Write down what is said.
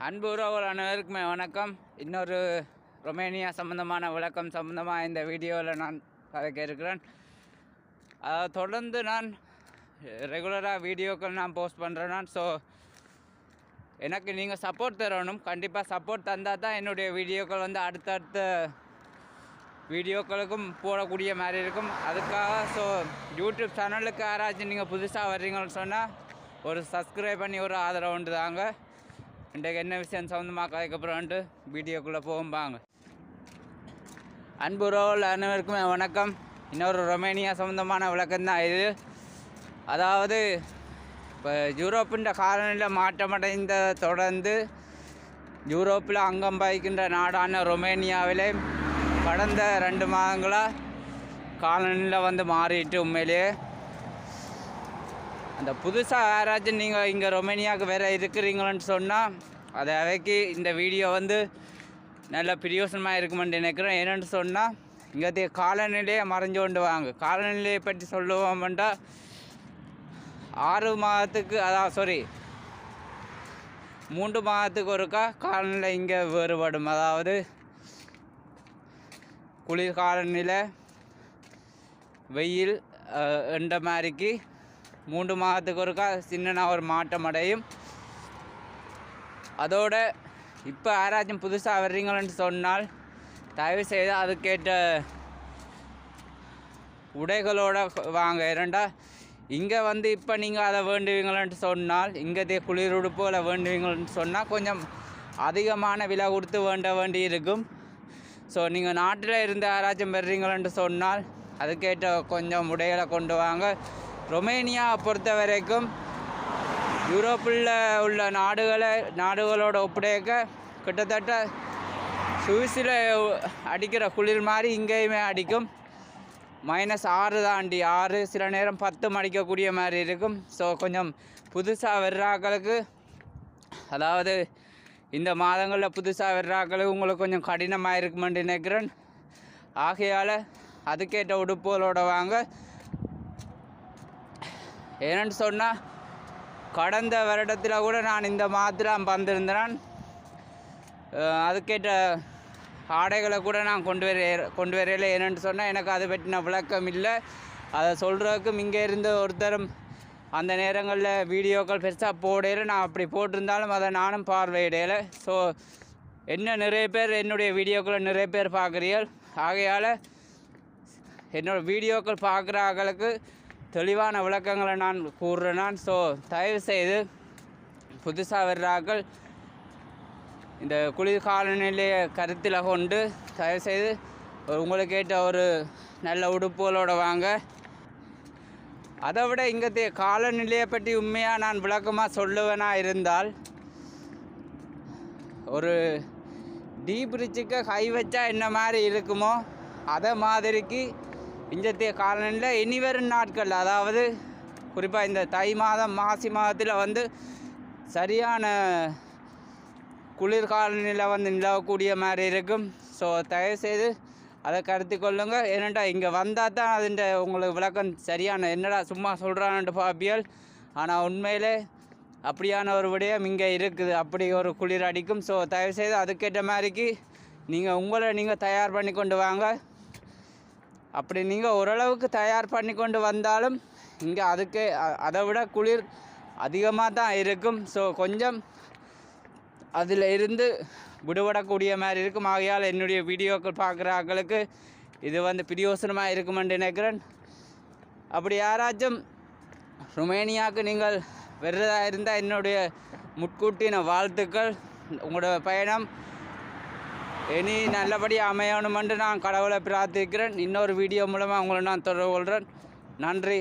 அன்பு உறவுகள் அனைவருக்குமே வணக்கம். இன்னொரு ரொமேனியா சம்மந்தமான விளக்கம் சம்மந்தமாக இந்த வீடியோவில் நான் கதைக்க இருக்கிறேன். தொடர்ந்து நான் ரெகுலராக வீடியோக்கள் நான் போஸ்ட் பண்ணுறேன். ஸோ எனக்கு நீங்கள் சப்போர்ட் தரணும். கண்டிப்பாக சப்போர்ட் தந்தால் தான் என்னுடைய வீடியோக்கள் வந்து அடுத்தடுத்த வீடியோக்களுக்கும் போடக்கூடிய மாதிரி இருக்கும். அதுக்காக யூடியூப் சேனலுக்கு யாராச்சும் நீங்கள் புதுசாக வர்றீங்கன்னு சொன்னால் ஒரு சப்ஸ்கிரைப் பண்ணி ஒரு ஆதரவு உண்டு தாங்க. இன்றைக்கு என்ன விஷயம் சம்மந்தமாக கதைக்கப்புறம்ட்டு வீடியோக்குள்ளே போகும்பாங்க. அன்பு உறவுகள் அனைவருக்குமே வணக்கம். இன்னொரு ரொமேனியா சம்மந்தமான விளக்கம்தான் இது. அதாவது இப்போ யூரோப்பின் காலநிலை மாற்றமடைந்த தொடர்ந்து யூரோப்பில் அங்கம் வகிக்கின்ற நாடான ரொமேனியாவிலே கடந்த 2 மாதங்களாக காலநிலை வந்து மாறிட்டு உண்மையிலேயே அந்த புதுசாக யாராச்சும் நீங்கள் இங்கே ரொமேனியாவுக்கு வேறு இருக்கிறீங்களன்னு சொன்னால் அதை அவைக்கு இந்த வீடியோ வந்து நல்ல பிரயோசனமாக இருக்குமென்னு நினைக்கிறேன். என்னென்னு சொன்னால் இங்கே காலநிலையை மறைஞ்சு கொண்டு வாங்க. காலநிலையை பற்றி சொல்லுவோம்னா 6 மாதத்துக்கு 3 மாதத்துக்கு ஒருக்கா காலநிலை இங்கே வேறுபடும். அதாவது குளிர் காலநிலை, வெயில் என்ற மாதிரிக்கு 3 மாதத்துக்கு ஒருக்கா சின்ன ஒரு மாற்றம் அடையும். அதோட இப்போ யாராச்சும் புதுசாக வர்றீங்களன்னு சொன்னால் தயவு செய்து அதுக்கேற்ற உடைகளோடு வாங்க. ஏனண்டா இங்கே வந்து இப்போ நீங்கள் அதை வேண்டுவீங்களன்னு சொன்னால், இங்கே குளிர் உடுப்புகளை வேண்டுவீங்கன்னு சொன்னால் கொஞ்சம் அதிகமான விலை கொடுத்து வேண்டி இருக்கும். ஸோ நீங்கள் நாட்டில் இருந்து யாராச்சும் வர்றீங்களன்னு சொன்னால் அதுக்கேற்ற கொஞ்சம் உடைகளை கொண்டு வாங்க. ரொமேனியா பொறுத்த வரைக்கும் யூரோப்பில் உள்ள நாடுகளோட ஒப்படைக்க கிட்டத்தட்ட சுவிஸில் அடிக்கிற குளிர் மாதிரி இங்கேயுமே அடிக்கும். -6 தாண்டி 6 சில நேரம் 10 அடிக்கக்கூடிய மாதிரி இருக்கும். ஸோ கொஞ்சம் புதுசாக வர்றாக்களுக்கு, அதாவது இந்த மாதங்களில் புதுசாக வர்றாக்களுக்கு உங்களுக்கு கொஞ்சம் கடினமாக இருக்குமென்று நினைக்கிறேன். ஆகையால் அதுக்கேற்ற உடுப்புகளோட வாங்க. ஏன்னு சொன்னால் கடந்த வருடத்தில் கூட நான் இந்த மாதத்தில் வந்திருந்தேன். அதுக்கேற்ற ஆடைகளை கூட நான் கொண்டு வரையில. என்னென்னு சொன்னால் எனக்கு அதை பற்றின விளக்கம் இல்லை. அதை சொல்கிறதுக்கும் இங்கே இருந்து ஒருத்தரும் அந்த நேரங்களில் வீடியோக்கள் பெருசாக போடையில் நான் அப்படி போட்டிருந்தாலும் அதை நானும் பார்வையிடையில. ஸோ நிறைய பேர் என்னுடைய வீடியோக்களை நிறைய பேர் பார்க்குறீர்கள். ஆகையால் என்னோடய வீடியோக்கள் பார்க்குற ஆட்களுக்கு தெளிவான விளக்கங்களை நான் கூறுறேன். ஸோ தயவு செய்து புதுசாக வர்றாக்கள் இந்த குளிர் காலநிலையை கருத்தில் கொண்டு தயவுசெய்து உங்களுக்கு ஏற்ற ஒரு நல்ல உடுப்புகளோடு வாங்க. அதை விட இங்கே காலநிலையை பற்றி உண்மையாக நான் விளக்கமாக சொல்லுவேனா இருந்தால், ஒரு டீப்ரிட்ஜுக்கு கை வச்சா என்ன மாதிரி இருக்குமோ அதை மாதிரிக்கு இஞ்சத்திய காலநிலை இனி வரும் நாட்கள், அதாவது குறிப்பாக இந்த தை மாதம் மாசி மாதத்தில் வந்து சரியான குளிர் காலநிலை வந்து நிலவக்கூடிய மாதிரி இருக்கும். ஸோ தயவுசெய்து அதை கருத்து கொள்ளுங்க. ஏனெண்டா இங்கே வந்தால் தான் அதுன்ற உங்களுக்கு விளக்கம் சரியான என்னடா சும்மா சொல்கிறான்ட்டு பாப்பியல். ஆனால் உண்மையிலே அப்படியான ஒரு விடயம் இங்கே இருக்குது. அப்படி ஒரு குளிர் அடிக்கும். ஸோ தயவுசெய்து அதுக்கேற்ற மாதிரிக்கு நீங்கள் தயார் பண்ணி கொண்டு வாங்க. அப்படி நீங்கள் ஓரளவுக்கு தயார் பண்ணி கொண்டு வந்தாலும் இங்கே அதை விட குளிர் அதிகமாக தான் இருக்கும். ஸோ கொஞ்சம் அதில் இருந்து விடுபடக்கூடிய மாதிரி இருக்கும். ஆகையால் என்னுடைய வீடியோக்கள் பார்க்குற ஆட்களுக்கு இது வந்து பிரயோசனமாக இருக்குமென்று நினைக்கிறேன். அப்படி யாராச்சும் ரொமேனியாவுக்கு நீங்கள் வர்றதாக இருந்தால் என்னுடைய முட்கூட்டின வாழ்த்துக்கள். உங்களோட பயணம் இனி நல்லபடியாக அமையணுமென்று நான் கடவுளை பிரார்த்திக்கிறேன். இன்னொரு வீடியோ மூலமாக உங்களை நான் தொடர்பு கொள்கிறேன். நன்றி.